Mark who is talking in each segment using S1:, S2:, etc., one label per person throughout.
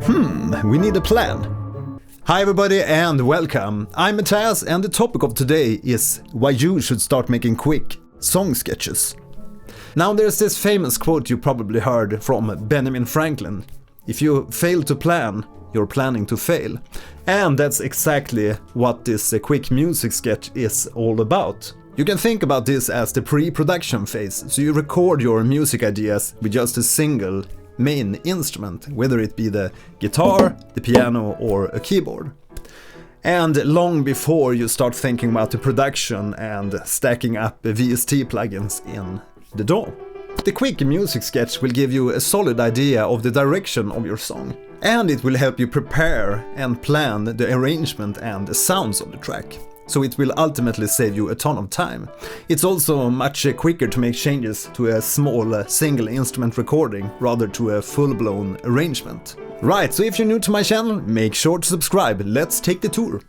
S1: We need a plan. Hi everybody and welcome. I'm Mattias and the topic of today is why you should start making quick song sketches. Now there's this famous quote you probably heard from Benjamin Franklin. If you fail to plan, you're planning to fail. And that's exactly what this quick music sketch is all about. You can think about this as the pre-production phase, so you record your music ideas with just a single main instrument, whether it be the guitar, the piano or a keyboard. And long before you start thinking about the production and stacking up VST plugins in the DAW. The quick music sketch will give you a solid idea of the direction of your song, and it will help you prepare and plan the arrangement and the sounds of the track. So it will ultimately save you a ton of time. It's also much quicker to make changes to a small single instrument recording rather to a full-blown arrangement. Right, so if you're new to my channel, make sure to subscribe. Let's take the tour.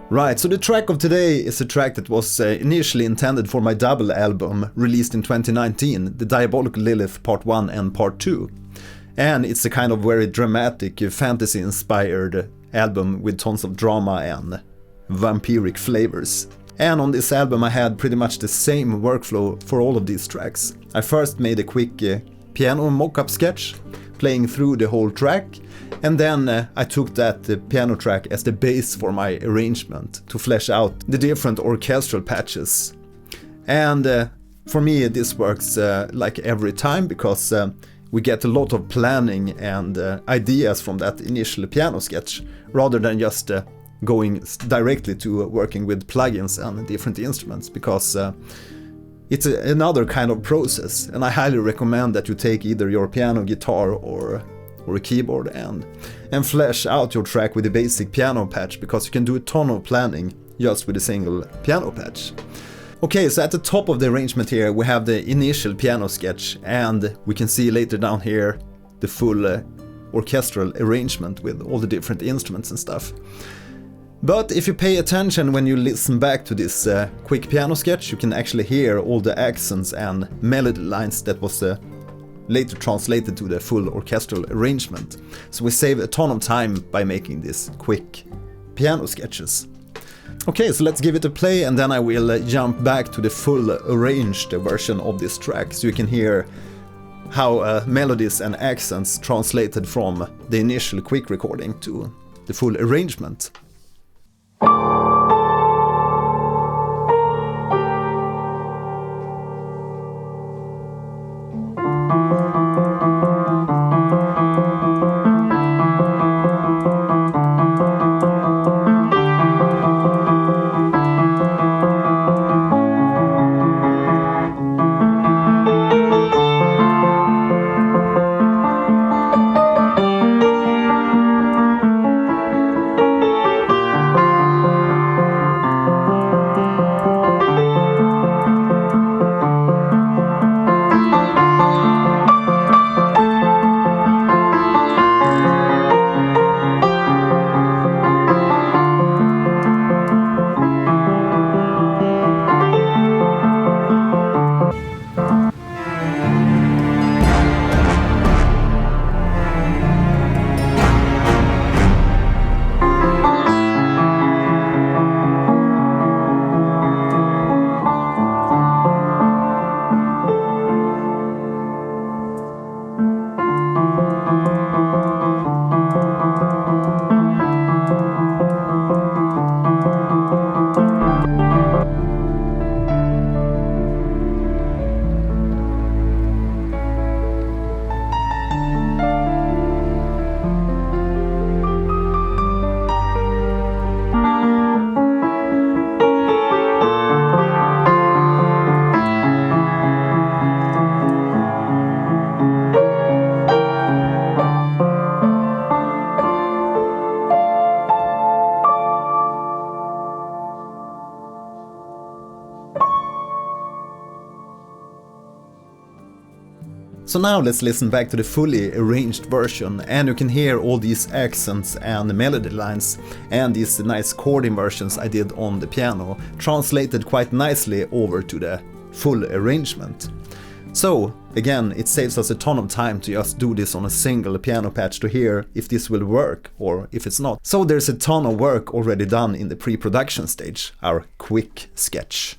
S1: Right, so the track of today is a track that was initially intended for my double album released in 2019, The Diabolical Lilith Part 1 and Part 2. And it's a kind of very dramatic, fantasy-inspired album with tons of drama and vampiric flavors. And on this album I had pretty much the same workflow for all of these tracks. I first made a quick piano mock-up sketch, playing through the whole track, and then I took that piano track as the base for my arrangement to flesh out the different orchestral patches. And for me this works like every time, because we get a lot of planning and ideas from that initial piano sketch, rather than just going directly to working with plugins and different instruments, because it's another kind of process, and I highly recommend that you take either your piano, guitar or a keyboard and flesh out your track with a basic piano patch, because you can do a ton of planning just with a single piano patch. Okay, so at the top of the arrangement here we have the initial piano sketch, and we can see later down here the full orchestral arrangement with all the different instruments and stuff. But if you pay attention when you listen back to this quick piano sketch, you can actually hear all the accents and melody lines that was later translated to the full orchestral arrangement. So we save a ton of time by making these quick piano sketches. Okay, so let's give it a play, and then I will jump back to the full arranged version of this track, so you can hear how melodies and accents translated from the initial quick recording to the full arrangement. So now let's listen back to the fully arranged version, and you can hear all these accents and melody lines and these nice chord inversions I did on the piano translated quite nicely over to the full arrangement. So again, it saves us a ton of time to just do this on a single piano patch to hear if this will work or if it's not. So there's a ton of work already done in the pre-production stage, our quick sketch.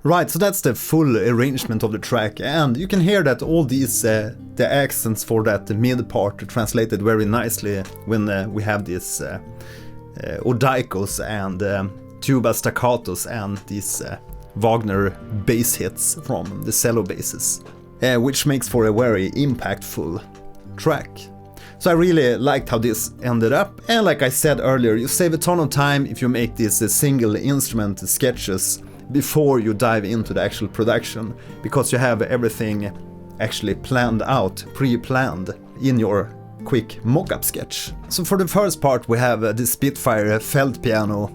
S1: Right, so that's the full arrangement of the track, and you can hear that all these the accents for that mid part are translated very nicely when we have these odaikos and tuba staccatos and these Wagner bass hits from the cello basses, which makes for a very impactful track. So I really liked how this ended up, and like I said earlier, you save a ton of time if you make these single instrument sketches before you dive into the actual production, because you have everything actually planned out, pre-planned in your quick mock-up sketch. So for the first part we have the Spitfire felt piano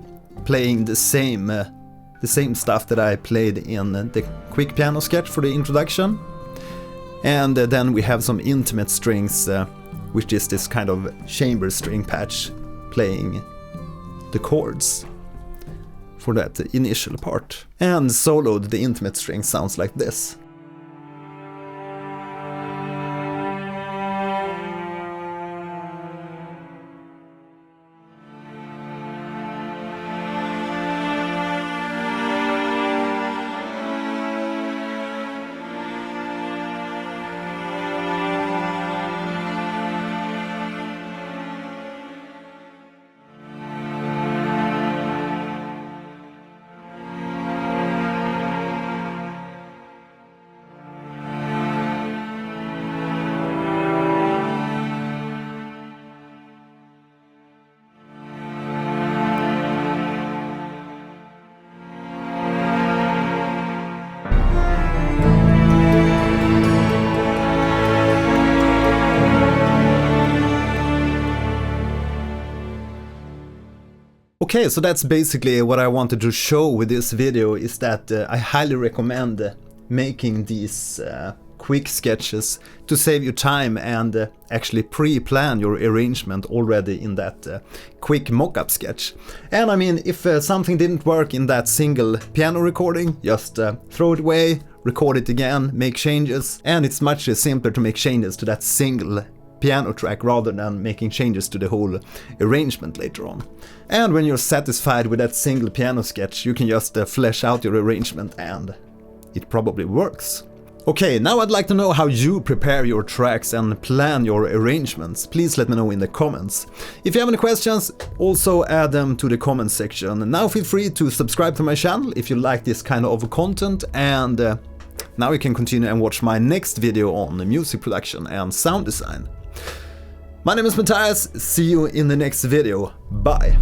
S1: playing the same stuff that I played in the quick piano sketch for the introduction, and then we have some intimate strings, which is this kind of chamber string patch playing the chords for that initial part. And soloed, the intimate string sounds like this. Okay, so that's basically what I wanted to show with this video, is that I highly recommend making these quick sketches to save you time and actually pre-plan your arrangement already in that quick mock-up sketch. And I mean, if something didn't work in that single piano recording, just throw it away, record it again, make changes, and it's much simpler to make changes to that single piano track rather than making changes to the whole arrangement later on. And when you're satisfied with that single piano sketch, you can just flesh out your arrangement and it probably works. Okay, now I'd like to know how you prepare your tracks and plan your arrangements. Please let me know in the comments. If you have any questions, also add them to the comment section. Now feel free to subscribe to my channel if you like this kind of content, and now you can continue and watch my next video on music production and sound design. My name is Mattias, see you in the next video, bye!